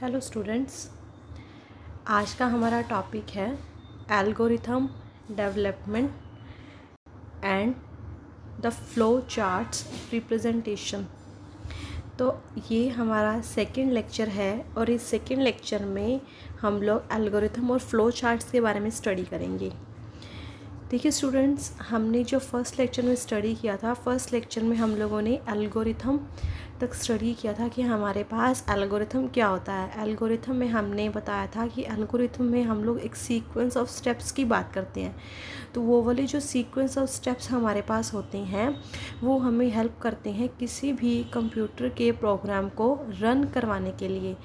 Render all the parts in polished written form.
Hello students, आज का हमारा टॉपिक है algorithm development and the flow charts representation. तो ये हमारा सेकंड लेक्चर है और इस सेकंड लेक्चर में हम लोग एल्गोरिथम और फ्लो चार्ट्स के बारे में स्टडी करेंगे। देखिए स्टूडेंट्स, हमने जो फर्स्ट लेक्चर में स्टडी किया था, फर्स्ट लेक्चर में हम लोगों ने एल्गोरिथम तक स्टडी किया था कि हमारे पास एल्गोरिथम क्या होता है। एल्गोरिथम में हमने बताया था कि एल्गोरिथम में हम लोग एक सीक्वेंस ऑफ स्टेप्स की बात करते हैं। तो वो वाले जो सीक्वेंस ऑफ स्टेप्स हमारे पास होते हैं वो हमें हेल्प करते हैं किसी भी कंप्यूटर के प्रोग्राम को रन करवाने के लिए।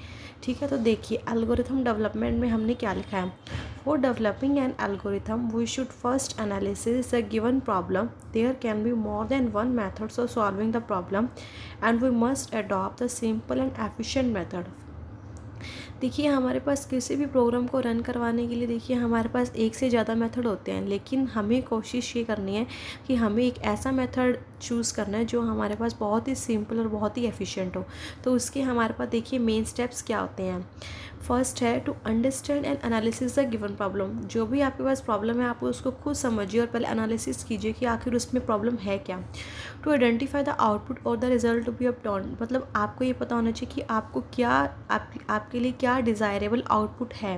ठीक है, तो देखिए एल्गोरिथम डेवलपमेंट में हमने क्या लिखा है। For developing an algorithm, we should first analyze a given problem. There can be more than one method of solving the problem, and we must adopt the simple and efficient method. देखिए हमारे पास किसी भी programme को run करवाने के लिए देखिए हमारे पास एक से ज़्यादा मेथड होते हैं, लेकिन हमें कोशिश ये करनी है कि हमें एक ऐसा मेथड चूज़ करना है जो हमारे पास बहुत ही सिंपल और बहुत ही एफिशिएंट हो। तो उसके हमारे पास देखिए मेन स्टेप्स क्या होते हैं। फर्स्ट है to understand and analysis the given problem. जो भी आपके पास प्रॉब्लम है आप उसको खुद समझिए और पहले एनालिसिस कीजिए कि आखिर उसमें प्रॉब्लम है क्या। टू आइडेंटिफाई द आउटपुट और the result to be obtained, मतलब आपको ये पता होना चाहिए कि आपको क्या आपके लिए क्या डिज़ायरेबल आउटपुट है।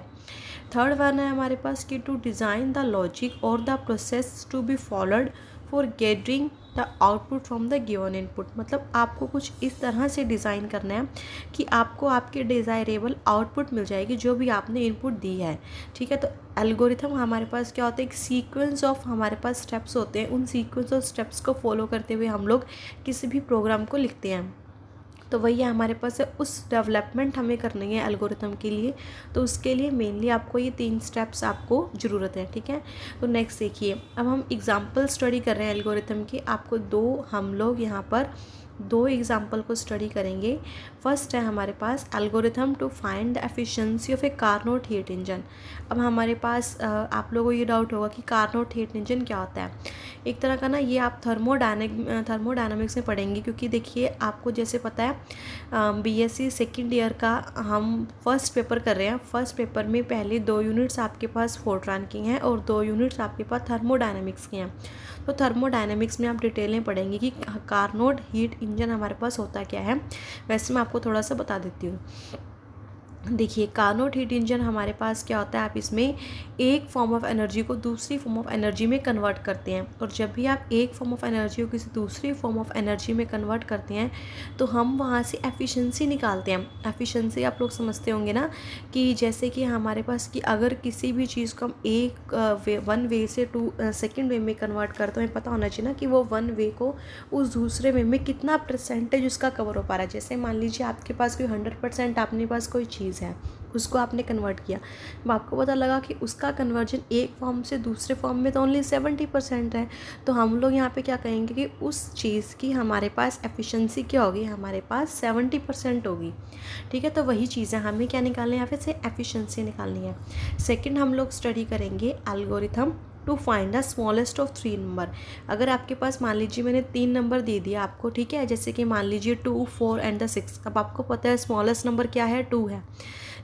थर्ड वन है हमारे पास कि टू डिज़ाइन द लॉजिक और the process to be followed for getting the output from the given input, मतलब आपको कुछ इस तरह से डिज़ाइन करना है कि आपको आपके डिज़ायरेबल आउटपुट मिल जाएगी जो भी आपने इनपुट दी है। ठीक है, तो एल्गोरिथम हमारे पास क्या होता है, एक सीक्वेंस ऑफ हमारे पास स्टेप्स होते हैं। उन सीक्वेंस ऑफ स्टेप्स को फॉलो करते हुए हम लोग किसी भी प्रोग्राम को लिखते हैं। तो वही है हमारे पास है, उस डेवलपमेंट हमें करनी है एल्गोरिथम के लिए। तो उसके लिए मेनली आपको ये 3 स्टेप्स आपको ज़रूरत है। ठीक है, तो नेक्स्ट देखिए, अब हम एग्जांपल स्टडी कर रहे हैं एल्गोरिथम के। आपको हम लोग यहाँ पर 2 एग्जाम्पल को स्टडी करेंगे। फर्स्ट है हमारे पास algorithm to find the efficiency of a Carnot heat engine. अब हमारे पास आप लोगों को ये डाउट होगा कि कार्नोट हीट इंजन क्या होता है। एक तरह का ना ये आप थर्मोडायनामिक्स में पढ़ेंगे, क्योंकि देखिए आपको जैसे पता है बीएससी सेकेंड ईयर का हम फर्स्ट पेपर कर रहे हैं। फर्स्ट पेपर में पहले 2 यूनिट्स आपके पास फोर्ट्रान की हैं और 2 यूनिट्स आपके पास थर्मोडायनामिक्स की हैं। तो थर्मोडायनामिक्स में आप डिटेल में पढ़ेंगे कि कार्नोट हीट इंजन हमारे पास होता क्या है। वैसे मैं आपको थोड़ा सा बता देती हूँ। देखिए कार्नोट हीट इंजन हमारे पास क्या होता है, आप इसमें एक फॉर्म ऑफ एनर्जी को दूसरी फॉर्म ऑफ एनर्जी में कन्वर्ट करते हैं। और जब भी आप एक फॉर्म ऑफ एनर्जी को किसी दूसरी फॉर्म ऑफ एनर्जी में कन्वर्ट करते हैं तो हम वहाँ से एफिशिएंसी निकालते हैं। एफिशिएंसी आप लोग समझते होंगे ना, कि जैसे कि हमारे पास कि अगर किसी भी चीज़ को हम वन वे से सेकेंड वे में कन्वर्ट करते हैं, पता होना चाहिए ना कि वो वन वे को उस दूसरे वे में कितना परसेंटेज उसका कवर हो पा रहा है। जैसे मान लीजिए आपके पास कोई 100% आपके पास कोई चीज़ है, उसको आपने कन्वर्ट किया, अब आपको पता लगा कि उसका कन्वर्जन एक फॉर्म से दूसरे फॉर्म में तो ओनली 70% है। तो हम लोग यहाँ पे क्या कहेंगे कि उस चीज़ की हमारे पास एफिशिएंसी क्या होगी, हमारे पास 70% होगी। ठीक है, तो वही चीज़ है, हमें क्या निकालनी है, यहाँ पे से एफिशिएंसी निकालनी है। सेकेंड हम लोग स्टडी करेंगे algorithm to find the smallest of 3 number. अगर आपके पास मान लीजिए मैंने 3 नंबर दे दिया आपको, ठीक है, जैसे कि मान लीजिए 2, 4 एंड द 6। अब आपको पता है स्मॉलेस्ट नंबर क्या है, 2 है।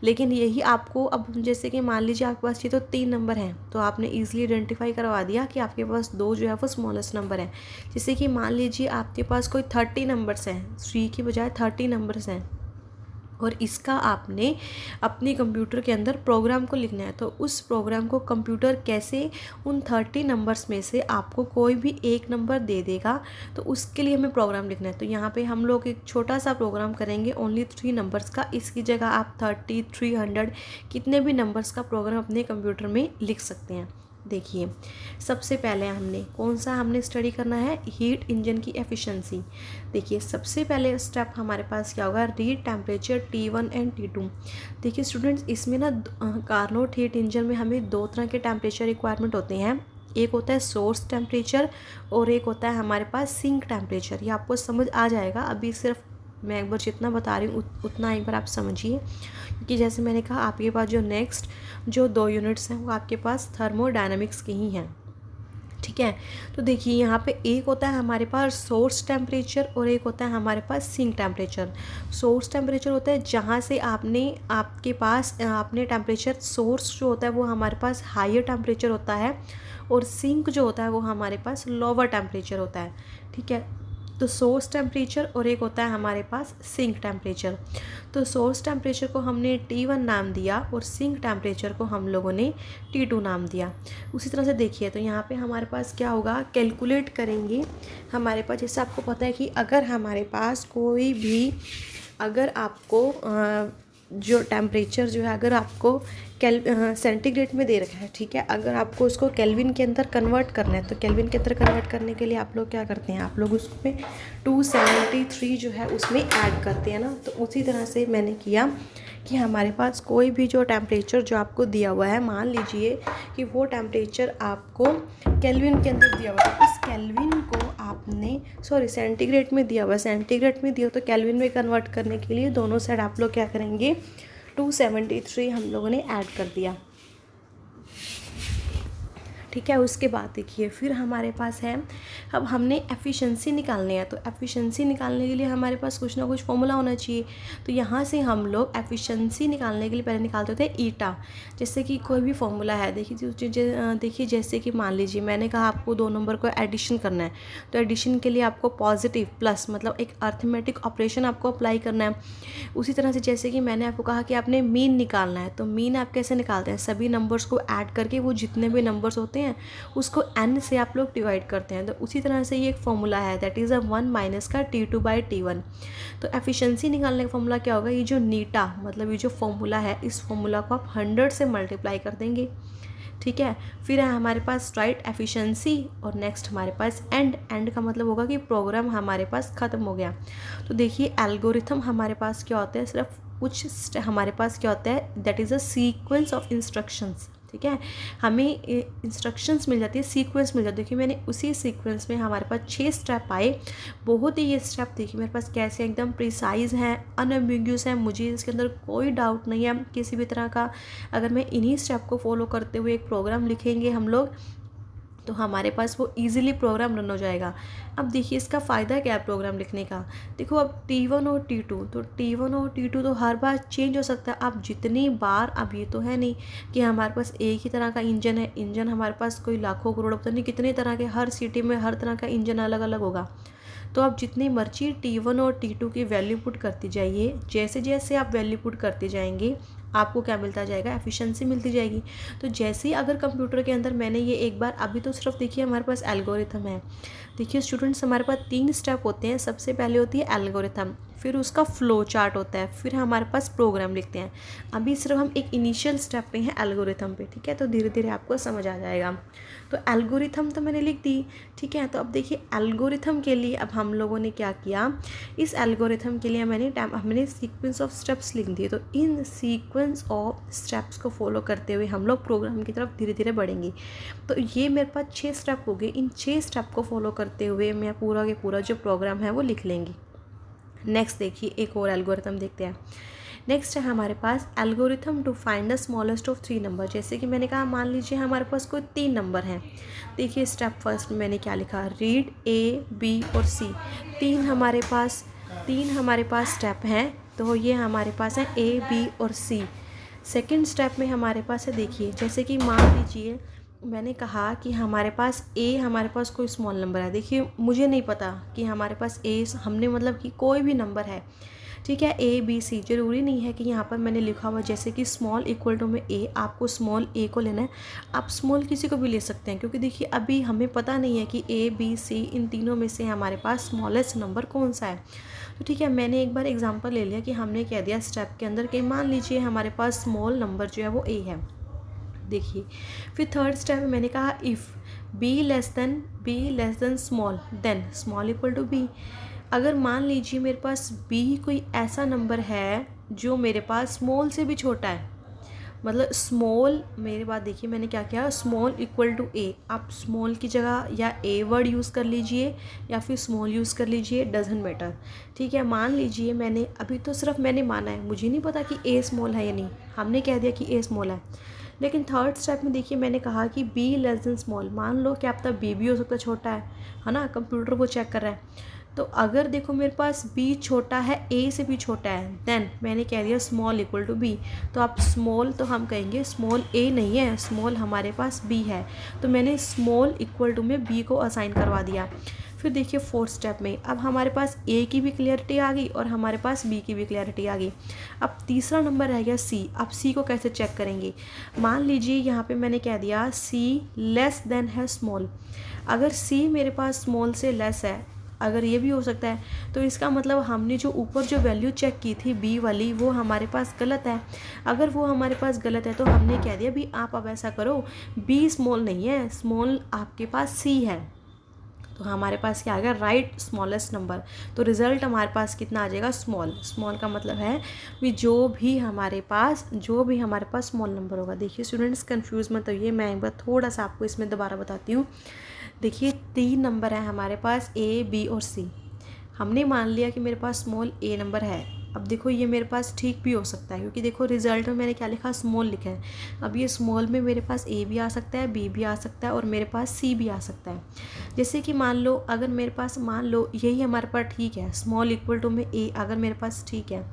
लेकिन यही आपको अब जैसे कि मान लीजिए आपके पास ये तो 3 नंबर हैं, तो आपने ईजिली आइडेंटिफाई करवा दिया कि आपके पास 2 जो है वो स्मॉलेस्ट नंबर है। जैसे कि मान लीजिए आपके पास कोई 30 नंबर्स हैं, 3 की बजाय 30 नंबर्स हैं, और इसका आपने अपने कंप्यूटर के अंदर प्रोग्राम को लिखना है। तो उस प्रोग्राम को कंप्यूटर कैसे उन 30 नंबर्स में से आपको कोई भी एक नंबर दे देगा, तो उसके लिए हमें प्रोग्राम लिखना है। तो यहाँ पे हम लोग एक छोटा सा प्रोग्राम करेंगे ओनली 3 नंबर्स का। इसकी जगह आप 30, 300 कितने भी नंबर्स का प्रोग्राम अपने कंप्यूटर में लिख सकते हैं। देखिए सबसे पहले हमने स्टडी करना है हीट इंजन की एफिशिएंसी। देखिए सबसे पहले स्टेप हमारे पास क्या होगा, read temperature T1 and T2। देखिए स्टूडेंट्स, इसमें ना कार्नोट हीट इंजन में हमें 2 तरह के टेम्परेचर रिक्वायरमेंट होते हैं। एक होता है सोर्स टेम्परेचर और एक होता है हमारे पास सिंक टेम्परेचर। ये आपको समझ आ जाएगा, अभी सिर्फ मैं एक बार जितना बता रही हूँ उतना एक बार आप समझिए, क्योंकि जैसे मैंने कहा आपके पास जो नेक्स्ट जो 2 यूनिट्स हैं वो आपके पास थर्मोडायनामिक्स के ही हैं। ठीक है। तो देखिए यहाँ पे एक होता है हमारे पास सोर्स टेम्परेचर और एक होता है हमारे पास सिंक टेम्परेचर। सोर्स टेम्परेचर होता है जहाँ से आपके पास आपने टेम्परेचर, सोर्स जो होता है वो हमारे पास हायर टेम्परेचर होता है और सिंक जो होता है वो हमारे पास लोअर टेम्परेचर होता है। ठीक है। तो सोर्स टेम्परेचर और एक होता है हमारे पास सिंक टेम्परेचर। तो सोर्स टेम्परेचर को हमने T1 नाम दिया और सिंक टेम्परेचर को हम लोगों ने T2 नाम दिया। उसी तरह से देखिए तो यहाँ पे हमारे पास क्या होगा, कैलकुलेट करेंगे हमारे पास, जैसे आपको पता है कि अगर हमारे पास कोई भी, अगर आपको जो टेम्परेचर जो है अगर आपको सेंटीग्रेड में दे रखा है, ठीक है, अगर आपको उसको केल्विन के अंदर कन्वर्ट करना है तो केल्विन के अंदर कन्वर्ट करने के लिए आप लोग क्या करते हैं, आप लोग उसमें 273 जो है उसमें ऐड करते हैं ना। तो उसी तरह से मैंने किया कि हमारे पास कोई भी जो टेम्परेचर जो आपको दिया हुआ है, मान लीजिए कि वो टेम्परेचर आपको केल्विन के अंदर दिया हुआ है, तो इस केल्विन को आपने सेंटीग्रेड में दिया हुआ है, सेंटीग्रेड में दिया तो केल्विन में कन्वर्ट करने के लिए दोनों साइड आप लोग क्या करेंगे, 273 हम लोगों ने ऐड कर दिया। ठीक है। उसके बाद देखिए फिर हमारे पास है, अब हमने एफिशिएंसी निकालनी है, तो एफिशिएंसी निकालने के लिए हमारे पास कुछ ना कुछ फॉर्मूला होना चाहिए। तो यहाँ से हम लोग एफिशिएंसी निकालने के लिए पहले निकालते होते हैं ईटा। जैसे कि कोई भी फॉर्मूला है, देखिए जैसे कि मान लीजिए मैंने कहा आपको 2 नंबर को एडिशन करना है, तो एडिशन के लिए आपको पॉजिटिव प्लस मतलब एक अर्थमेटिक ऑपरेशन आपको अप्लाई करना है। उसी तरह से जैसे कि मैंने आपको कहा कि आपने मीन निकालना है, तो मीन आप कैसे निकालते हैं, सभी नंबर्स को ऐड करके वो जितने भी नंबर्स होते हैं उसको n से आप लोग डिवाइड करते हैं। तो उसी तरह से ये एक फॉर्मूला है, दैट इज़ 1 माइनस का T2/T1। तो एफिशिएंसी निकालने का फॉर्मूला क्या होगा, ये जो नीटा मतलब ये जो फॉर्मूला है, इस फॉर्मूला को आप 100 से मल्टीप्लाई कर देंगे। ठीक है। फिर है हमारे पास राइट एफिशिएंसी और नेक्स्ट हमारे पास एंड का मतलब होगा कि प्रोग्राम हमारे पास ख़त्म हो गया। तो देखिए एल्गोरिथम हमारे पास क्या होता है, सिर्फ कुछ हमारे पास क्या होता है, that is a sequence of instructions. ठीक है। हमें इंस्ट्रक्शंस मिल जाती है, सीक्वेंस मिल जाती है। देखिए मैंने उसी सीक्वेंस में हमारे पास 6 स्टेप आए, बहुत ही ये स्टेप देखिए मेरे पास कैसे एकदम प्रिसाइज हैं, अनएम्बिग्यूस है, मुझे इसके अंदर कोई डाउट नहीं है किसी भी तरह का। अगर मैं इन्हीं स्टेप को फॉलो करते हुए एक प्रोग्राम लिखेंगे हम लोग, तो हमारे पास वो इजीली प्रोग्राम रन हो जाएगा। अब देखिए इसका फ़ायदा क्या है प्रोग्राम लिखने का। देखो अब T1 और T2, तो T1 और T2 तो हर बार चेंज हो सकता है। आप जितनी बार, अब ये तो है नहीं कि हमारे पास एक ही तरह का इंजन है, इंजन हमारे पास कोई लाखों करोड़ों पता नहीं कितने तरह के, हर सिटी में हर तरह का इंजन अलग अलग होगा। तो आप जितनी मर्जी T1 और T2 की वैल्यू पुट करती जाइए, जैसे जैसे आप वैल्यू पुट करते जाएंगे आपको क्या मिलता जाएगा, एफिशिएंसी मिलती जाएगी। तो जैसे ही अगर कंप्यूटर के अंदर मैंने ये एक बार, अभी तो सिर्फ देखिए हमारे पास एल्गोरिथम है। देखिए स्टूडेंट्स हमारे पास 3 स्टेप होते हैं। सबसे पहले होती है एल्गोरिथम, फिर उसका फ्लो चार्ट होता है, फिर हमारे पास प्रोग्राम लिखते हैं। अभी सिर्फ हम एक इनिशियल स्टेप पे हैं एल्गोरिथम पे। ठीक है। तो धीरे धीरे आपको समझ आ जाएगा। तो एल्गोरिथम तो मैंने लिख दी। ठीक है। तो अब देखिए एल्गोरिथम के लिए अब हम लोगों ने क्या किया, इस एल्गोरिथम के लिए हमने सीक्वेंस ऑफ स्टेप्स लिख दिए। तो इन सीक्वेंस ऑफ स्टेप्स को फॉलो करते हुए हम लोग प्रोग्राम की तरफ धीरे धीरे बढ़ेंगे। तो ये मेरे पास 6 स्टेप हो गए। इन 6 स्टेप को फॉलो करते हुए मैं पूरा के पूरा जो प्रोग्राम है वो लिख लेंगी। नेक्स्ट देखिए एक और एल्गोरिथम देखते हैं। नेक्स्ट है हमारे पास algorithm to find the smallest of 3 number. जैसे कि मैंने कहा मान लीजिए हमारे पास कोई 3 नंबर हैं। देखिए स्टेप फर्स्ट में मैंने क्या लिखा, रीड A, B और C। तीन हमारे पास स्टेप हैं। तो ये हमारे पास है A, B और C। सेकेंड स्टेप में हमारे पास है, देखिए जैसे कि मान लीजिए मैंने कहा कि हमारे पास हमारे पास कोई स्मॉल नंबर है। देखिए मुझे नहीं पता कि हमारे पास हमने मतलब कि कोई भी नंबर है। ठीक है। ABC, ज़रूरी नहीं है कि यहाँ पर मैंने लिखा हुआ जैसे कि स्मॉल इक्वल टू में A, आपको स्मॉल A को लेना है। आप स्मॉल किसी को भी ले सकते हैं, क्योंकि देखिए अभी हमें पता नहीं है कि ABC इन तीनों में से हमारे पास स्मॉलेस्ट नंबर कौन सा है। तो ठीक है, मैंने एक बार एग्जांपल ले लिया कि हमने कह दिया स्टेप के अंदर कि मान लीजिए हमारे पास स्मॉल नंबर जो है वो A है। देखिए फिर थर्ड स्टेप में मैंने कहा if B less than small, then small equal to B। अगर मान लीजिए मेरे पास B कोई ऐसा नंबर है जो मेरे पास स्मॉल से भी छोटा है, मतलब स्मॉल, मेरे बात देखिए मैंने क्या किया, स्मॉल इक्वल टू A। आप स्मॉल की जगह या A वर्ड यूज़ कर लीजिए या फिर स्मॉल यूज़ कर लीजिए, डजंट मैटर। ठीक है। मान लीजिए मैंने अभी तो सिर्फ मैंने माना है, मुझे नहीं पता कि A स्मॉल है या नहीं, हमने कह दिया कि A स्मॉल है। लेकिन थर्ड स्टेप में देखिए मैंने कहा कि बी लेस देन स्मॉल, मान लो कि आप तब बी भी हो सकता है छोटा है ना, कंप्यूटर वो चेक कर रहा है। तो अगर देखो मेरे पास b छोटा है, a से भी छोटा है, देन मैंने कह दिया स्मॉल इक्वल टू b। तो आप स्मॉल, तो हम कहेंगे स्मॉल a नहीं है, स्मॉल हमारे पास b है, तो मैंने स्मॉल इक्वल टू में b को असाइन करवा दिया। फिर देखिए फोर्थ स्टेप में अब हमारे पास a की भी क्लियरिटी आ गई और हमारे पास b की भी क्लियरिटी आ गई। अब तीसरा नंबर रह गया c। अब c को कैसे चेक करेंगे, मान लीजिए यहाँ पे मैंने कह दिया c लेस देन है स्मॉल। अगर c मेरे पास स्मॉल से लेस है, अगर ये भी हो सकता है, तो इसका मतलब हमने जो ऊपर जो वैल्यू चेक की थी b वाली वो हमारे पास गलत है। अगर वो हमारे पास गलत है तो हमने कह दिया भी आप अब ऐसा करो, b स्मॉल नहीं है, स्मॉल आपके पास c है। तो हमारे पास क्या आ गया, राइट स्मॉलेस्ट नंबर। तो रिजल्ट हमारे पास कितना आ जाएगा, स्मॉल। स्मॉल का मतलब है कि जो भी हमारे पास स्मॉल नंबर होगा। देखिए स्टूडेंट्स कंफ्यूज मत होइए, मैं एक बार थोड़ा सा आपको इसमें दोबारा बताती हूँ। देखिए 3 नंबर है हमारे पास, ए बी और सी। हमने मान लिया कि मेरे पास स्मॉल ए नंबर है। अब देखो ये मेरे पास ठीक भी हो सकता है, क्योंकि देखो रिजल्ट में मैंने क्या लिखा, स्मॉल लिखा है। अब ये स्मॉल में मेरे पास ए भी आ सकता है, बी भी आ सकता है और मेरे पास सी भी आ सकता है। जैसे कि मान लो अगर मेरे पास, मान लो यही हमारे पास ठीक है, स्मॉल इक्वल टू में ए अगर मेरे पास ठीक है,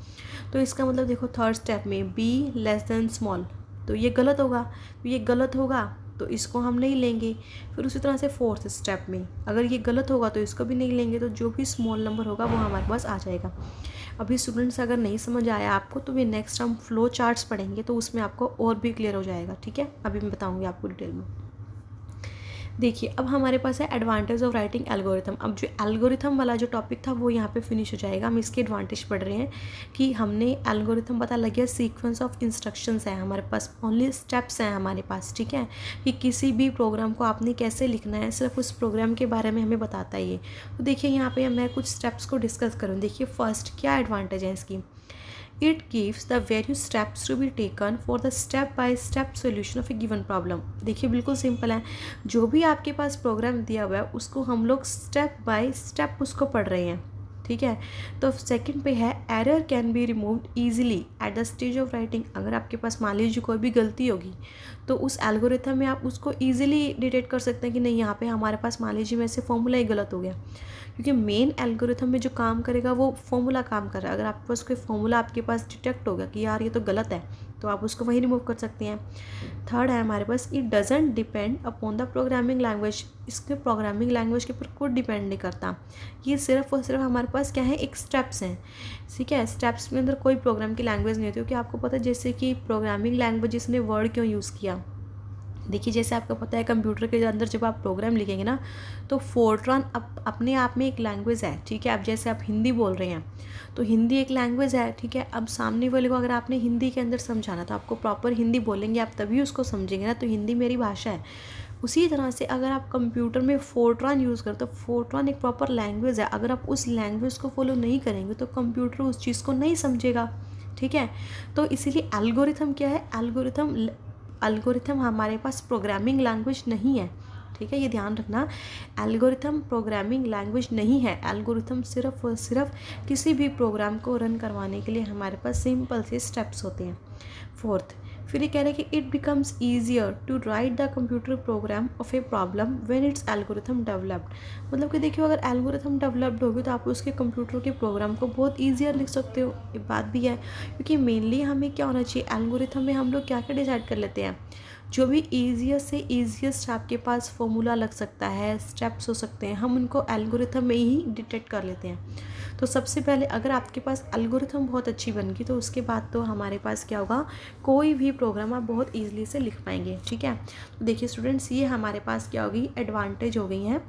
तो इसका मतलब देखो थर्ड स्टेप में बी लेस देन स्मॉल, तो ये गलत होगा। तो ये गलत होगा तो इसको हम नहीं लेंगे। फिर उसी तरह से फोर्थ स्टेप में अगर ये गलत होगा तो इसको भी नहीं लेंगे। तो जो भी स्मॉल नंबर होगा वो हमारे पास आ जाएगा। अभी स्टूडेंट्स अगर नहीं समझ आया आपको तो भी नेक्स्ट हम फ्लो चार्ट्स पढ़ेंगे, तो उसमें आपको और भी क्लियर हो जाएगा। ठीक है, अभी मैं बताऊंगी आपको डिटेल में। देखिए अब हमारे पास है एडवांटेज ऑफ राइटिंग एल्गोरिथम। अब जो एल्गोरिथम वाला जो टॉपिक था वो यहाँ पे फिनिश हो जाएगा। हम इसके एडवांटेज पढ़ रहे हैं कि हमने एल्गोरिथम पता लग गया, सीक्वेंस ऑफ इंस्ट्रक्शंस है हमारे पास, ओनली स्टेप्स हैं हमारे पास। ठीक है, कि किसी भी प्रोग्राम को आपने कैसे लिखना है सिर्फ उस प्रोग्राम के बारे में हमें बताता है ये। तो देखिए यहाँ पर मैं कुछ स्टेप्स को डिस्कस करूँ। देखिए फर्स्ट क्या एडवांटेज है इसकी, it gives the various steps to be taken for the step by step solution of a given problem। देखिए बिल्कुल सिंपल है, जो भी आपके पास प्रोग्राम दिया हुआ है उसको हम लोग स्टेप बाय स्टेप उसको पढ़ रहे हैं। ठीक है, तो सेकंड पे है error can be removed easily at the stage of writing. अगर आपके पास मान लीजिए कोई भी गलती होगी तो उस एल्गोरिथम में आप उसको ईजिली डिटेक्ट कर सकते हैं कि नहीं यहाँ पे हमारे पास मान लीजिए में से फॉर्मूला ही गलत हो गया, क्योंकि मेन एल्गोरिथम में जो काम करेगा वो फॉर्मूला काम कर रहा है। अगर आपके पास कोई फॉर्मूला आपके पास डिटेक्ट होगा कि यार ये तो गलत है, तो आप उसको वहीं रिमूव कर सकते हैं। थर्ड है हमारे पास it doesn't depend upon the programming language. इसके प्रोग्रामिंग लैंग्वेज के ऊपर कुछ डिपेंड नहीं करता, ये सिर्फ और सिर्फ हमारे पास क्या है, एक स्टेप्स हैं। ठीक है, स्टेप्स में अंदर कोई प्रोग्राम की लैंग्वेज नहीं होती, क्योंकि आपको पता है जैसे कि प्रोग्रामिंग लैंग्वेज ने वर्ड क्यों यूज़ किया। देखिए जैसे आपको पता है कंप्यूटर के अंदर जब आप प्रोग्राम लिखेंगे ना, तो फोर्ट्रान अपने आप में एक लैंग्वेज है। ठीक है, अब जैसे आप हिंदी बोल रहे हैं तो हिंदी एक लैंग्वेज है। ठीक है, अब सामने वाले को अगर आपने हिंदी के अंदर समझाना तो आपको प्रॉपर हिंदी बोलेंगे आप, तभी उसको समझेंगे ना। तो हिंदी मेरी भाषा है। उसी तरह से अगर आप कंप्यूटर में फोर्ट्रान यूज़ करें तो फोर्ट्रान एक प्रॉपर लैंग्वेज है। अगर आप उस लैंग्वेज को फॉलो नहीं करेंगे तो कंप्यूटर उस चीज़ को नहीं समझेगा। ठीक है, तो इसीलिए एल्गोरिथम क्या है, एल्गोरिथम हमारे पास प्रोग्रामिंग लैंग्वेज नहीं है। ठीक है, ये ध्यान रखना, एल्गोरिथम प्रोग्रामिंग लैंग्वेज नहीं है। एल्गोरिथम सिर्फ और सिर्फ किसी भी प्रोग्राम को रन करवाने के लिए हमारे पास सिंपल से स्टेप्स होते हैं। फोर्थ, फिर ये कह रहे हैं कि it becomes easier to write the computer program of a problem when its algorithm developed. मतलब कि देखिए अगर एल्गोरिथम डेवलप्ड होगी तो आप उसके कंप्यूटर के प्रोग्राम को बहुत ईजियर लिख सकते हो। ये बात भी है, क्योंकि मेनली हमें क्या होना चाहिए, एल्गोरिथम में हम लोग क्या क्या डिसाइड कर लेते हैं, जो भी ईजिएस्ट से ईजिएस्ट आपके पास फॉर्मूला लग सकता है, स्टेप्स हो सकते हैं, हम उनको एल्गोरिथम में ही डिटेक्ट कर लेते हैं। तो सबसे पहले अगर आपके पास एल्गोरिथम बहुत अच्छी बन गई तो उसके बाद तो हमारे पास क्या होगा, कोई भी प्रोग्राम आप बहुत ईजिली से लिख पाएंगे। ठीक है, तो देखिए स्टूडेंट्स ये हमारे पास क्या होगी, एडवांटेज हो गई हैं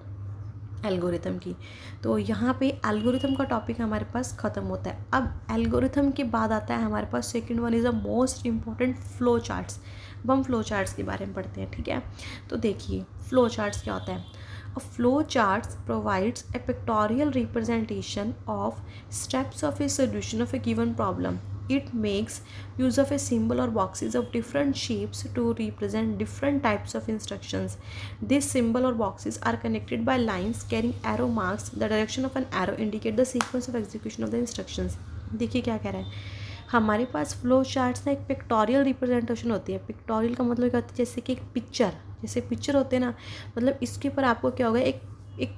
एल्गोरिथम की। तो यहाँ पे एल्गोरिथम का टॉपिक हमारे पास ख़त्म होता है। अब एल्गोरिथम के बाद आता है हमारे पास second one is the most important flow charts. अब हम फ्लो चार्ट्स के बारे में पढ़ते हैं। ठीक है, तो देखिए फ्लो चार्ट्स क्या होता है। A flow charts provides a pictorial representation of steps of a solution of a given problem. It makes use of a symbol or boxes of different shapes to represent different types of instructions. These symbol or boxes are connected by lines carrying arrow marks. The direction of an arrow indicate the sequence of execution of the instructions. देखिए क्या कह रहा है, हमारे पास flow charts ना एक pictorial representation होती है। पिक्टोरियल का मतलब क्या होता है, जैसे कि एक पिक्चर, जैसे पिक्चर होते हैं ना, मतलब इसके ऊपर आपको क्या होगा, एक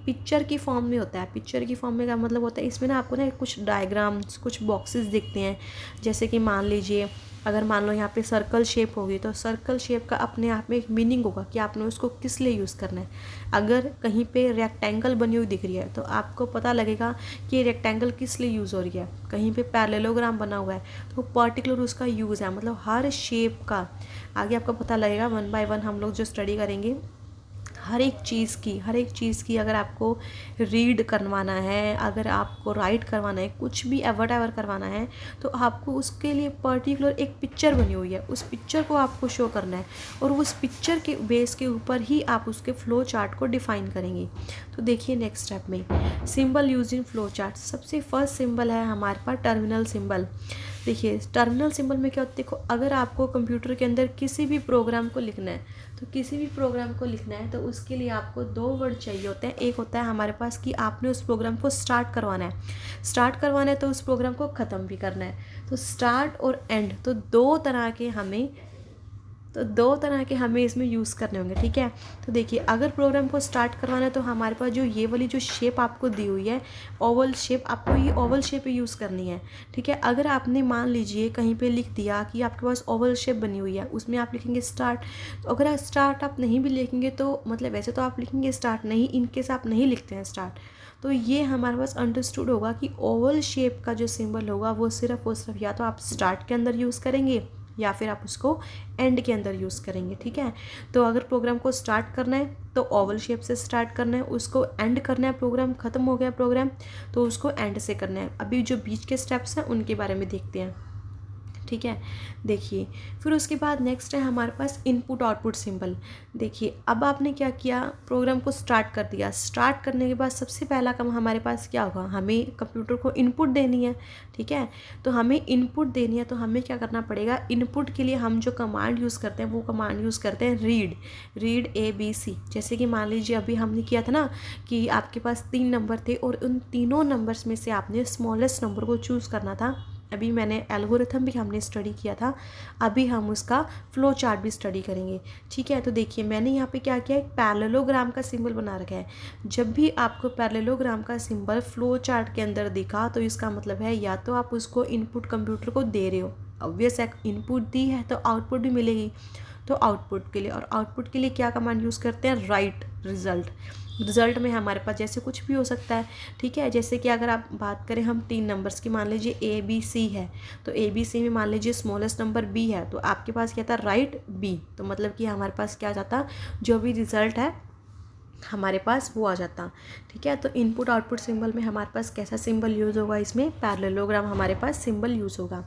पिक्चर की फॉर्म में होता है। पिक्चर की फॉर्म में का मतलब होता है, इसमें ना आपको ना कुछ डायग्राम्स, कुछ बॉक्सेस दिखते हैं। जैसे कि मान लीजिए, अगर मान लो यहाँ पे सर्कल शेप होगी, तो सर्कल शेप का अपने आप में एक मीनिंग होगा कि आपने उसको किस लिए यूज़ करना है। अगर कहीं पे रेक्टेंगल बनी हुई दिख रही है तो आपको पता लगेगा कि ये रेक्टेंगल किस लिए यूज़ हो रही है। कहीं पे पैरेललोग्राम बना हुआ है तो पर्टिकुलर उसका यूज़ है, मतलब हर शेप का आगे आपको पता लगेगा। वन बाय वन हम लोग जो स्टडी करेंगे, हर एक चीज़ की अगर आपको रीड करवाना है, अगर आपको राइट करवाना है, कुछ भी वट एवर करवाना है, तो आपको उसके लिए पर्टिकुलर एक पिक्चर बनी हुई है, उस पिक्चर को आपको शो करना है और उस पिक्चर के बेस के ऊपर ही आप उसके फ्लो चार्ट को डिफाइन करेंगे। तो देखिए नेक्स्ट स्टेप में symbol use in flow chart. सबसे फर्स्ट सिंबल है हमारे पास टर्मिनल सिंबल। देखिए टर्मिनल सिंबल में क्या होता है, देखो अगर आपको कंप्यूटर के अंदर किसी भी प्रोग्राम को लिखना है, तो किसी भी प्रोग्राम को लिखना है तो उसके लिए आपको दो वर्ड चाहिए होते हैं। एक होता है हमारे पास कि आपने उस प्रोग्राम को स्टार्ट करवाना है तो उस प्रोग्राम को ख़त्म भी करना है। तो स्टार्ट और एंड, तो दो तरह के हमें इसमें यूज़ करने होंगे, ठीक है। तो देखिए अगर प्रोग्राम को स्टार्ट करवाना है तो हमारे पास जो ये वाली जो शेप आपको दी हुई है ओवल शेप, आपको ये ओवल शेप यूज़ करनी है, ठीक है। अगर आपने मान लीजिए कहीं पे लिख दिया कि आपके पास ओवल शेप बनी हुई है, उसमें आप लिखेंगे स्टार्ट, तो अगर स्टार्ट आप नहीं भी लिखेंगे तो मतलब वैसे तो आप लिखेंगे स्टार्ट, नहीं इनकेस आप नहीं लिखते हैं स्टार्ट, तो ये हमारे पास अंडरस्टूड होगा कि ओवल शेप का जो सिंबल होगा वो सिर्फ या तो आप स्टार्ट के अंदर यूज़ करेंगे या फिर आप उसको एंड के अंदर यूज़ करेंगे, ठीक है। तो अगर प्रोग्राम को स्टार्ट करना है तो ओवल शेप से स्टार्ट करना है, उसको एंड करना है, प्रोग्राम ख़त्म हो गया प्रोग्राम तो उसको एंड से करना है। अभी जो बीच के स्टेप्स हैं उनके बारे में देखते हैं, ठीक है। देखिए फिर उसके बाद नेक्स्ट है हमारे पास इनपुट आउटपुट सिंबल। देखिए अब आपने क्या किया, प्रोग्राम को स्टार्ट कर दिया। स्टार्ट करने के बाद सबसे पहला काम हमारे पास क्या होगा, हमें कंप्यूटर को इनपुट देनी है, ठीक है। तो हमें इनपुट देनी है तो हमें क्या करना पड़ेगा, इनपुट के लिए हम जो कमांड यूज़ करते हैं वो कमांड यूज़ करते हैं रीड ABC। जैसे कि मान लीजिए अभी हमने किया था ना कि आपके पास 3 नंबर थे और उन तीनों नंबर्स में से आपने स्मॉलेस्ट नंबर को चूज़ करना था। अभी मैंने एल्गोरिथम भी हमने स्टडी किया था, अभी हम उसका फ्लो चार्ट भी स्टडी करेंगे, ठीक है। तो देखिए मैंने यहाँ पे क्या किया, एक पैरेललोग्राम का सिंबल बना रखा है। जब भी आपको पैरेललोग्राम का सिंबल फ्लो चार्ट के अंदर दिखा तो इसका मतलब है या तो आप उसको इनपुट कंप्यूटर को दे रहे हो, ऑब्वियस है इनपुट दी है तो आउटपुट भी मिलेगी। तो आउटपुट के लिए क्या कमांड यूज़ करते हैं, राइट रिज़ल्ट में हमारे पास जैसे कुछ भी हो सकता है, ठीक है। जैसे कि अगर आप बात करें हम 3 नंबर्स की, मान लीजिए ABC है, तो ABC में मान लीजिए स्मॉलेस्ट नंबर B है, तो आपके पास क्या था, राइट B। तो मतलब कि हमारे पास क्या जाता, जो भी रिज़ल्ट है हमारे पास वो आ जाता, ठीक है। तो इनपुट आउटपुट सिंबल में हमारे पास कैसा सिंबल यूज़ होगा, इसमें पैरेललोग्राम हमारे पास सिंबल यूज़ होगा।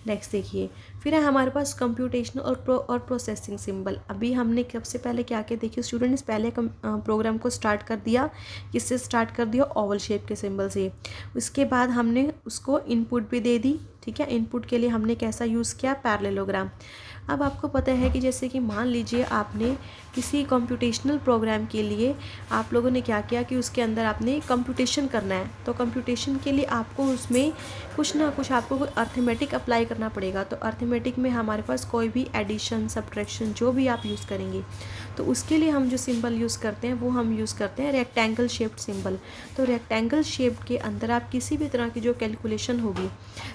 नेक्स्ट देखिए फिर है हमारे पास कंप्यूटेशनल और प्रोसेसिंग सिंबल। अभी हमने सबसे पहले क्या किया, देखिए स्टूडेंट्स पहले प्रोग्राम को स्टार्ट कर दिया, किससे स्टार्ट कर दिया, ओवल शेप के सिंबल से। उसके बाद हमने उसको इनपुट भी दे दी, ठीक है। इनपुट के लिए हमने कैसा यूज़ किया, पैरेललोग्राम। अब आपको पता है कि जैसे कि मान लीजिए आपने किसी कंप्यूटेशनल प्रोग्राम के लिए आप लोगों ने क्या किया कि उसके अंदर आपने कंप्यूटेशन करना है, तो कंप्यूटेशन के लिए आपको उसमें कुछ ना कुछ आपको अर्थमेटिक अप्लाई करना पड़ेगा। तो अर्थमेटिक में हमारे पास कोई भी एडिशन सब्ट्रैक्शन जो भी आप यूज़ करेंगे, तो उसके लिए हम जो सिंबल यूज़ करते हैं वो हम यूज़ करते हैं रेक्टेंगल शेप्ड सिंबल। तो रेक्टेंगल शेप के अंदर आप किसी भी तरह की जो कैलकुलेशन होगी,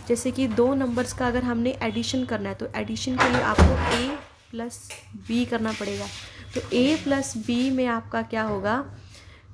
जैसे कि 2 नंबर्स का अगर हमने एडिशन करना है तो एडिशन के लिए आपको A+B करना पड़ेगा। तो A+B में आपका क्या होगा,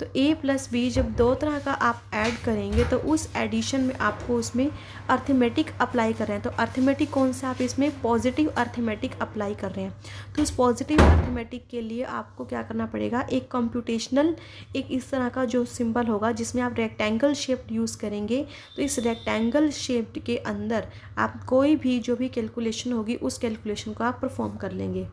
तो A+B जब 2 तरह का आप ऐड करेंगे तो उस एडिशन में आपको उसमें अर्थमेटिक अप्लाई कर रहे हैं। तो अर्थमेटिक कौन सा, आप इसमें पॉजिटिव अर्थमेटिक अप्लाई कर रहे हैं। तो उस पॉजिटिव अर्थमेटिक के लिए आपको क्या करना पड़ेगा, एक कंप्यूटेशनल एक इस तरह का जो सिंबल होगा जिसमें आप रेक्टेंगल शेप यूज़ करेंगे। तो इस रेक्टेंगल शेप के अंदर आप कोई भी जो भी कैलकुलेशन होगी उस कैलकुलेशन को आप परफॉर्म कर लेंगे।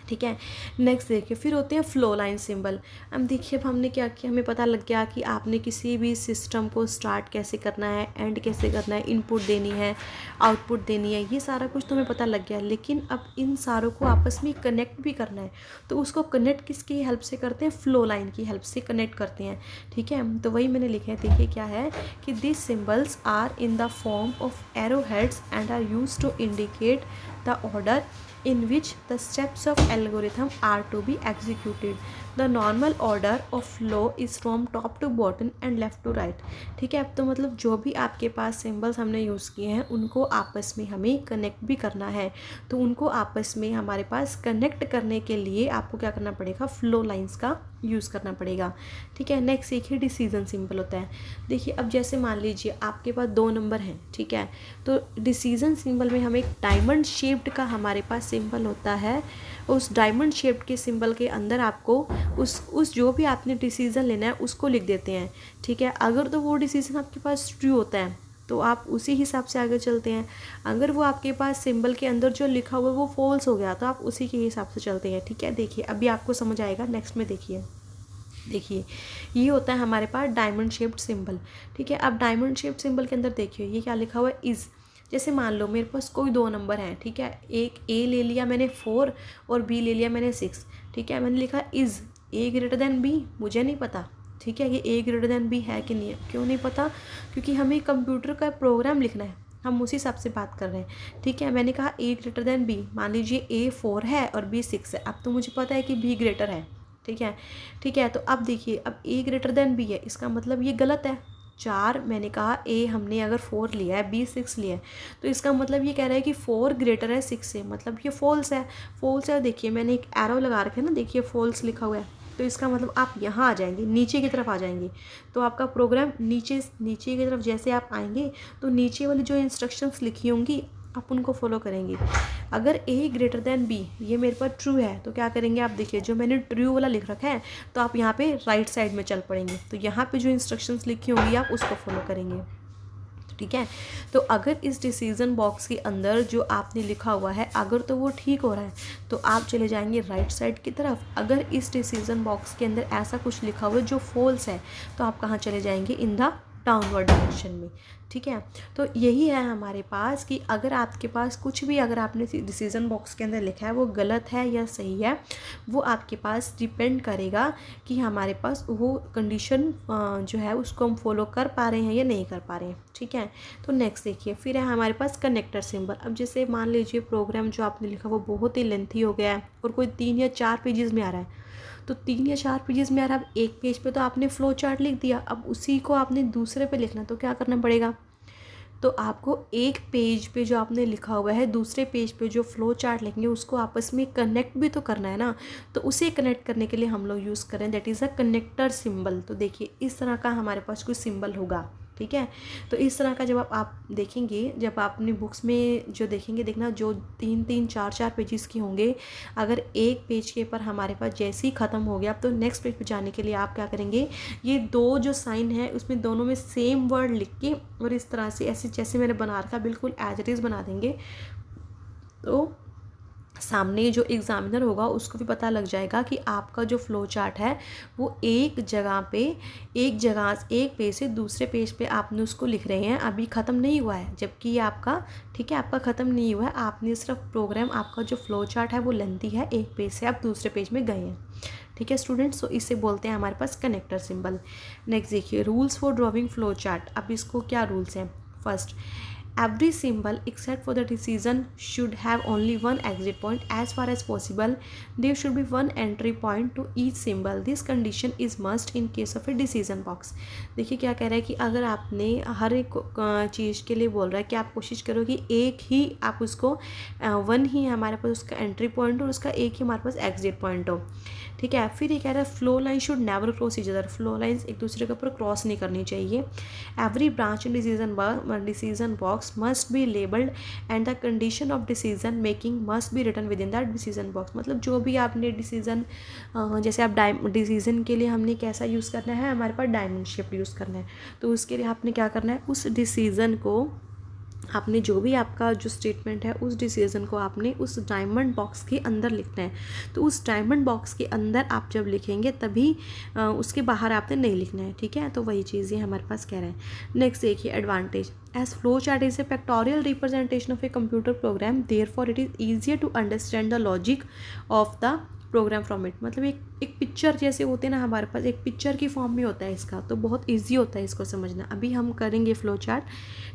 ठीक है। नेक्स्ट देखिए फिर होते हैं फ्लो लाइन सिंबल। अब देखिए अब हमने क्या किया, हमें पता लग गया कि आपने किसी भी सिस्टम को स्टार्ट कैसे करना है, एंड कैसे करना है, इनपुट देनी है, आउटपुट देनी है, ये सारा कुछ तो हमें पता लग गया। लेकिन अब इन सारों को आपस में कनेक्ट भी करना है, तो उसको कनेक्ट किसकी हेल्प से करते हैं, फ्लो लाइन की हेल्प से कनेक्ट करते हैं। ठीक है, तो वही मैंने लिखा है। देखिए क्या है कि this symbols are in the form of arrow heads and are use to indicate the order in which the steps of algorithm are to be executed. The normal order of flow is from top to bottom and left to right. ठीक है, अब तो मतलब जो भी आपके पास symbols हमने use किए हैं उनको आपस में हमें कनेक्ट भी करना है, तो उनको आपस में हमारे पास कनेक्ट करने के लिए आपको क्या करना पड़ेगा, फ्लो लाइंस का यूज़ करना पड़ेगा। ठीक है, नेक्स्ट देखिए डिसीजन सिंबल होता है। देखिए अब जैसे मान लीजिए आपके पास 2 नंबर हैं, ठीक है, तो डिसीजन सिंबल में हम एक डायमंड शेप्ड का हमारे पास सिंबल होता है। उस डायमंड शेप्ड के सिंबल के अंदर आपको उस जो भी आपने डिसीजन लेना है उसको लिख देते हैं। ठीक है, अगर तो वो डिसीजन आपके पास ट्रू होता है तो आप उसी हिसाब से आगे चलते हैं। अगर वो आपके पास सिंबल के अंदर जो लिखा हुआ है वो फॉल्स हो गया तो आप उसी के हिसाब से चलते हैं। ठीक है, देखिए अभी आपको समझ आएगा। नेक्स्ट में देखिए ये होता है हमारे पास डायमंड शेप्ड सिंबल। ठीक है, अब डायमंड शेप्ड सिंबल के अंदर देखिए ये क्या लिखा हुआ है, इज़। जैसे मान लो मेरे पास कोई 2 नंबर हैं, ठीक है, एक ए ले लिया मैंने 4 और बी ले लिया मैंने 6। ठीक है, मैंने लिखा is A greater than B, मुझे नहीं पता। ठीक है, ये ए ग्रेटर देन बी है कि नहीं है, क्यों नहीं पता, क्योंकि हमें कंप्यूटर का प्रोग्राम लिखना है, हम उसी हिसाब से बात कर रहे हैं। ठीक है, मैंने कहा ए ग्रेटर देन बी, मान लीजिए ए 4 है और बी 6 है, अब तो मुझे पता है कि बी ग्रेटर है। ठीक है, तो अब देखिए अब ए ग्रेटर देन बी है, इसका मतलब ये गलत है। 4 मैंने कहा ए, हमने अगर 4 लिया है, बी 6 लिया है, तो इसका मतलब ये कह रहा है कि 4 ग्रेटर है 6 से, मतलब ये फॉल्स है। देखिए मैंने एक एरो लगा रखा है ना, देखिए फॉल्स लिखा हुआ है, तो इसका मतलब आप यहाँ आ जाएंगे, नीचे की तरफ आ जाएंगे, तो आपका प्रोग्राम नीचे की तरफ जैसे आप आएंगे तो नीचे वाली जो इंस्ट्रक्शंस लिखी होंगी आप उनको फॉलो करेंगे। अगर ए ग्रेटर देन बी ये मेरे पास ट्रू है तो क्या करेंगे, आप देखिए जो मैंने ट्रू वाला लिख रखा है तो आप यहाँ पे राइट साइड में चल पड़ेंगे, तो यहाँ पे जो इंस्ट्रक्शंस लिखी होंगी आप उसको फॉलो करेंगे। ठीक है, तो अगर इस डिसीजन बॉक्स के अंदर जो आपने लिखा हुआ है अगर तो वो ठीक हो रहा है तो आप चले जाएंगे राइट साइड की तरफ। अगर इस डिसीजन बॉक्स के अंदर ऐसा कुछ लिखा हुआ है जो फॉल्स है तो आप कहाँ चले जाएंगे, इन द डाउनवर्ड डायरेक्शन में। ठीक है, तो यही है हमारे पास कि अगर आपके पास कुछ भी अगर आपने डिसीजन बॉक्स के अंदर लिखा है वो गलत है या सही है, वो आपके पास डिपेंड करेगा कि हमारे पास वो कंडीशन जो है उसको हम फॉलो कर पा रहे हैं या नहीं कर पा रहे हैं। ठीक है, तो नेक्स्ट देखिए फिर है हमारे पास कनेक्टर सिंबल। अब जैसे मान लीजिए प्रोग्राम जो आपने लिखा वो बहुत ही लेंथी हो गया है और कोई 3 या 4 पेजेस में आ रहा है, तो 3 या 4 पेजेस में आ रहा है। अब एक पेज पे तो आपने फ्लो चार्ट लिख दिया, अब उसी को आपने दूसरे पे लिखना, तो क्या करना पड़ेगा, तो आपको एक पेज पे जो आपने लिखा हुआ है दूसरे पेज पे जो फ्लो चार्ट लिखेंगे उसको आपस में कनेक्ट भी तो करना है ना, तो उसे कनेक्ट करने के लिए हम लोग यूज़ करें that is a connector symbol. तो देखिए इस तरह का हमारे पास कोई सिंबल होगा। ठीक है, तो इस तरह का जब आप देखेंगे, जब आप अपनी बुक्स में जो देखेंगे, देखना जो 3-3 4-4 पेजेस की होंगे, अगर एक पेज के ऊपर हमारे पास जैसे ही ख़त्म हो गया तो नेक्स्ट पेज पे जाने के लिए आप क्या करेंगे, ये 2 जो साइन है उसमें दोनों में सेम वर्ड लिख के और इस तरह से ऐसे जैसे मैंने बना रखा बिल्कुल एज इट इज़ बना देंगे, तो सामने जो एग्ज़ामिनर होगा उसको भी पता लग जाएगा कि आपका जो फ़्लो चार्ट है वो एक पेज से दूसरे पेज पे आपने उसको लिख रहे हैं, अभी ख़त्म नहीं हुआ है, जबकि ये आपका ठीक है आपका ख़त्म नहीं हुआ है, आपने सिर्फ प्रोग्राम आपका जो फ़्लो चार्ट है वो लेंथी है, एक पेज से आप दूसरे पेज में गए हैं। ठीक है स्टूडेंट्स, तो इसे बोलते हैं हमारे पास कनेक्टर सिंबल। नेक्स्ट देखिए rules for drawing flow chart. अब इसको क्या रूल्स हैं, first every symbol except for the decision should have only one exit point. As far as possible there should be one entry point to each symbol. This condition is must in case of a decision box. देखिए क्या कह रहा है कि अगर आपने हर एक चीज़ के लिए बोल रहा है कि आप कोशिश करो कि एक ही आप उसको वन ही हमारे पास उसका एंट्री पॉइंट और उसका एक ही हमारे पास एग्जिट पॉइंट हो। ठीक है, फिर ये कह रहा है flow line should never cross each other, flow lines एक दूसरे के ऊपर क्रॉस नहीं करनी चाहिए। Every branch in decision box must be labelled and the condition of decision making must be written within that decision box. मतलब जो भी आपने डिसीजन जैसे आप डिसीजन के लिए हमने कैसा यूज़ करना है, हमारे पास डायमंड शेप यूज़ करना है, तो उसके लिए आपने क्या करना है, उस डिसीजन को आपने जो भी आपका जो स्टेटमेंट है उस डिसीजन को आपने उस डायमंड बॉक्स के अंदर लिखना है। तो उस डायमंड बॉक्स के अंदर आप जब लिखेंगे तभी उसके बाहर आपने नहीं लिखना है, ठीक है। तो वही चीज़ ये हमारे पास कह रहे हैं। नेक्स्ट देखिए advantage, as flow chart is a factorial representation of a computer program, therefore it is easier to understand the logic of the program from it. मतलब एक पिक्चर जैसे होते हैं ना, हमारे पास एक पिक्चर की फॉर्म में होता है इसका, तो बहुत ईजी होता है इसको समझना। अभी हम करेंगे फ्लो चार्ट,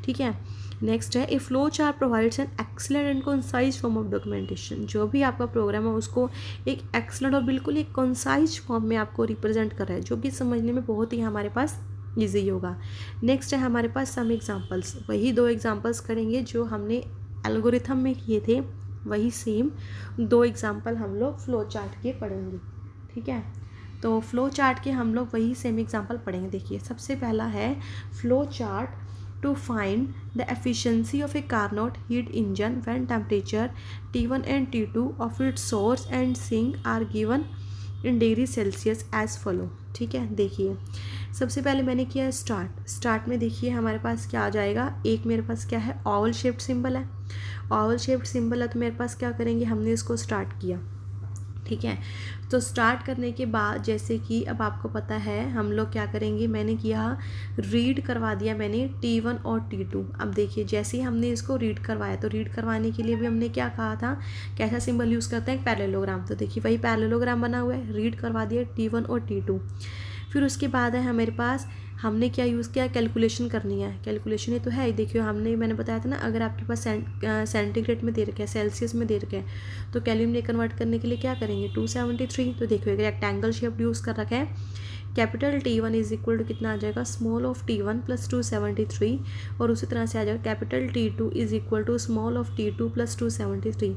ठीक है। नेक्स्ट है ए flow chart provides an excellent and concise form of documentation. जो भी आपका प्रोग्राम है उसको एक एक्सलेंट और बिल्कुल एक कंसाइज फॉर्म में आपको रिप्रेजेंट कर रहा है, जो कि समझने में बहुत ही हमारे पास ईजी होगा। नेक्स्ट है हमारे पास सम एग्जांपल्स, वही 2 एग्जांपल्स करेंगे जो हमने एल्गोरिथम में किए थे, वही सेम 2 एग्जांपल हम लोग फ्लो चार्ट के पढ़ेंगे, ठीक है। तो फ्लो चार्ट के हम लोग वही सेम एग्जांपल पढ़ेंगे। देखिए सबसे पहला है flow chart to find the efficiency of a Carnot heat engine when temperature T1 and T2 of its source and sink are given in degree Celsius as follow, ठीक है। देखिए सबसे पहले मैंने किया स्टार्ट में देखिए हमारे पास क्या आ जाएगा, एक मेरे पास क्या है ओवल शेप्ड सिंबल है, ओवल शेप्ड सिंबल है तो मेरे पास क्या करेंगे, हमने इसको स्टार्ट किया, ठीक है। तो स्टार्ट करने के बाद जैसे कि अब आपको पता है हम लोग क्या करेंगे, मैंने किया रीड करवा दिया मैंने T1 और T2। अब देखिए जैसे ही हमने इसको रीड करवाया, तो रीड करवाने के लिए भी हमने क्या कहा था, कैसा सिंबल यूज़ करते हैं, पैरेललोग्राम। तो देखिए वही पैरेललोग्राम बना हुआ है, रीड करवा दिया T1 और T2। फिर उसके बाद है हमारे पास हमने क्या यूज़ किया, कैलकुलेशन करनी है। कैलकुलेशन ये तो है, देखिए मैंने बताया था ना, अगर आपके पास सेंटीग्रेड में दे रखा है, सेल्सियस में दे रखा है, तो केल्विन में कन्वर्ट करने के लिए क्या करेंगे 273। तो देखिए रेक्टेंगल शेप यूज़ कर रखा है, capital T1 is equal to कितना आ जाएगा, स्मॉल ऑफ T1 प्लस 273, और उसी तरह से आ जाएगा capital T2 is equal to small of T2 plus 273।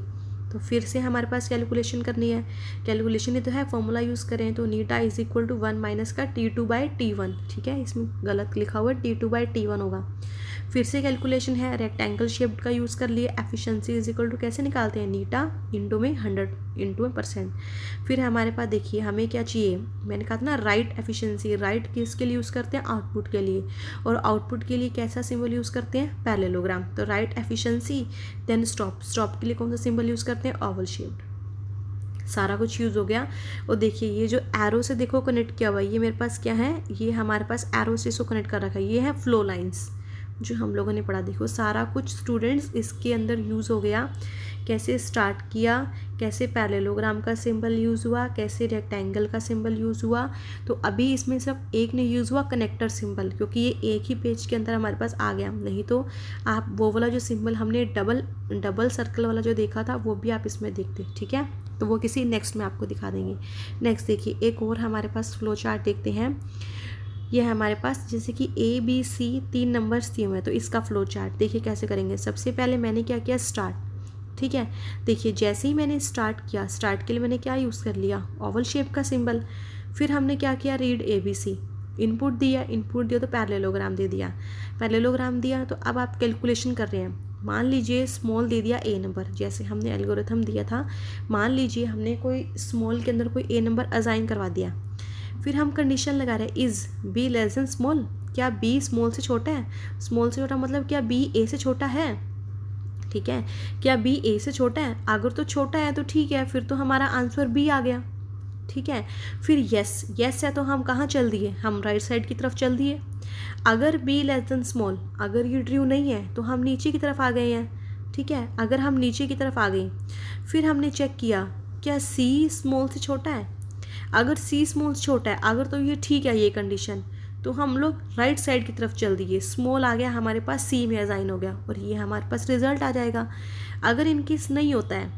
तो फिर से हमारे पास कैलकुलेशन करनी है, कैलकुलेशन ही तो है, फॉर्मूला यूज़ करें तो नीटा इज इक्वल टू 1 माइनस का T2/T1, ठीक है। इसमें गलत लिखा हुआ है, T2/T1 होगा। फिर से कैलकुलेशन है, रेक्टेंगल शेप का यूज़ कर लिए, एफिशिएंसी इज इक्वल टू कैसे निकालते हैं, नीटा इंटू में 100 इंटू में परसेंट। फिर हमारे पास देखिए हमें क्या चाहिए, मैंने कहा था ना राइट एफिशिएंसी, राइट किसके लिए यूज़ करते हैं, आउटपुट के लिए, और आउटपुट के लिए कैसा सिंबल यूज़ करते हैं, पैरेललोग्राम। तो राइट एफिशिएंसी, देन स्टॉप के लिए कौन सा सिंबल यूज़ करते हैं, ओवल शेप्ड। सारा कुछ यूज़ हो गया। और देखिए ये जो एरो से देखो कनेक्ट किया हुआ है, ये मेरे पास क्या है, ये हमारे पास एरो से इसको कनेक्ट कर रखा है, ये है फ्लो लाइंस जो हम लोगों ने पढ़ा। देखो सारा कुछ स्टूडेंट्स इसके अंदर यूज़ हो गया, कैसे स्टार्ट किया, कैसे पैरेललोग्राम का सिंबल यूज़ हुआ, कैसे रेक्टेंगल का सिंबल यूज़ हुआ। तो अभी इसमें सिर्फ एक ने यूज़ हुआ कनेक्टर सिंबल, क्योंकि ये एक ही पेज के अंदर हमारे पास आ गया, नहीं तो आप वो वाला जो सिंबल हमने डबल सर्कल वाला जो देखा था वो भी आप इसमें देखते, ठीक है। तो वो किसी नेक्स्ट में आपको दिखा देंगे। नेक्स्ट देखिए एक और हमारे पास फ्लो चार्ट देखते हैं। ये है हमारे पास जैसे कि ABC 3 नंबर्स दिए हुए हैं, तो इसका फ्लो चार्ट देखिए कैसे करेंगे। सबसे पहले मैंने क्या किया, स्टार्ट, ठीक है। देखिए जैसे ही मैंने स्टार्ट किया, स्टार्ट के लिए मैंने क्या यूज़ कर लिया, ओवल शेप का सिंबल। फिर हमने क्या किया, रीड ABC, इनपुट दिया तो पैरेललोग्राम दे दिया, पैरेललोग्राम दिया। तो अब आप कैलकुलेशन कर रहे हैं, मान लीजिए स्मॉल दे दिया A नंबर, जैसे हमने एल्गोरिथम दिया था, मान लीजिए हमने कोई स्मॉल के अंदर कोई A नंबर असाइन करवा दिया। फिर हम कंडीशन लगा रहे हैं, is B less than small, क्या B स्मॉल से छोटा है, स्मॉल से छोटा मतलब क्या B A से छोटा है, ठीक है। क्या B A से छोटा है, अगर तो छोटा है तो ठीक है, फिर तो हमारा आंसर B आ गया, ठीक है। फिर यस है तो हम कहाँ चल दिए, हम राइट साइड की तरफ चल दिए। अगर B लेस देन स्मॉल, अगर ये ट्रू नहीं है तो हम नीचे की तरफ आ गए हैं, ठीक है। अगर हम नीचे की तरफ आ गए, फिर हमने चेक किया क्या C स्मॉल से छोटा है, अगर C स्मॉल से छोटा है, अगर तो ये ठीक है ये कंडीशन, तो हम लोग राइट साइड की तरफ चल दिए, स्मॉल आ गया हमारे पास, C में असाइन हो गया, और ये हमारे पास रिजल्ट आ जाएगा। अगर इनकेस नहीं होता है,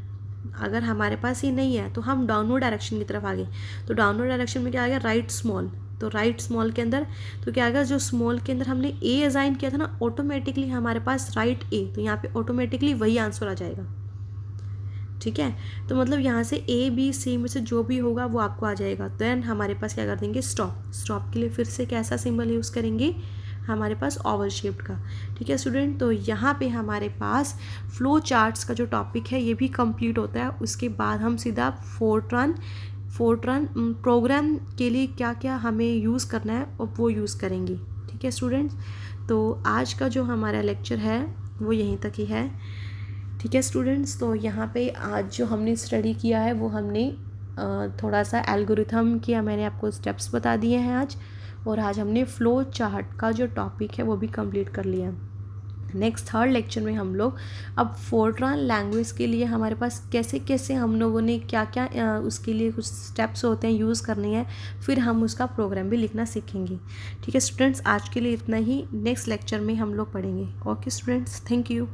अगर हमारे पास ये नहीं है, तो हम डाउनवर्ड डायरेक्शन की तरफ आ गए। तो डाउनवर्ड डायरेक्शन में क्या आ गया, राइट स्मॉल, तो राइट स्मॉल के अंदर तो क्या आ गया, जो स्मॉल के अंदर हमने A असाइन किया था ना, ऑटोमेटिकली हमारे पास राइट A, तो यहाँ पे ऑटोमेटिकली वही आंसर आ जाएगा, ठीक है। तो मतलब यहाँ से ABC में से जो भी होगा वो आपको आ जाएगा। देन हमारे पास क्या कर देंगे, स्टॉप के लिए फिर से कैसा सिंबल यूज़ करेंगे, हमारे पास ओवल शेप्ड का, ठीक है स्टूडेंट। तो यहाँ पे हमारे पास फ्लो चार्ट्स का जो टॉपिक है ये भी कंप्लीट होता है। उसके बाद हम सीधा फोर्ट्रान प्रोग्राम के लिए क्या क्या हमें यूज़ करना है और वो यूज़ करेंगे, ठीक है स्टूडेंट्स। तो आज का जो हमारा लेक्चर है वो यहीं तक ही है। ठीक है स्टूडेंट्स, तो यहाँ पे आज जो हमने स्टडी किया है वो हमने थोड़ा सा एल्गोरिथम किया, मैंने आपको स्टेप्स बता दिए हैं आज, और आज हमने फ्लो चार्ट का जो टॉपिक है वो भी कंप्लीट कर लिया। नेक्स्ट थर्ड लेक्चर में हम लोग अब फोर्ट्रान लैंग्वेज के लिए हमारे पास कैसे कैसे हम लोगों ने क्या क्या उसके लिए कुछ स्टेप्स होते हैं यूज़ करनी है, फिर हम उसका प्रोग्राम भी लिखना सीखेंगे। ठीक है स्टूडेंट्स, आज के लिए इतना ही, नेक्स्ट लेक्चर में हम लोग पढ़ेंगे। Okay students, thank you.